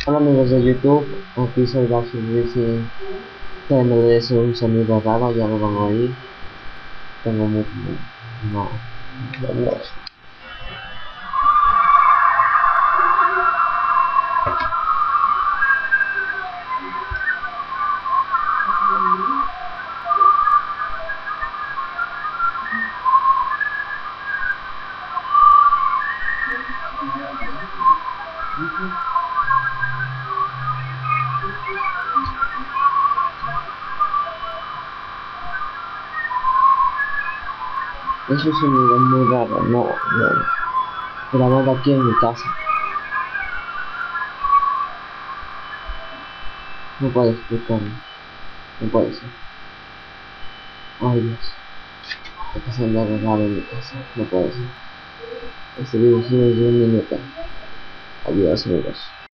Hola amigos de YouTube, aquí soy Baxi Racing. Me es un sonido raro, ya lo van a oír. Tengo mucho. No. Es un sonido muy raro, no. Grabado aquí en mi casa. No puedo explicarlo. No puede ser. Ay Dios. Está pasando algo raro en mi casa. No puede ser. Este video solo es de un minuto. Adiós amigos.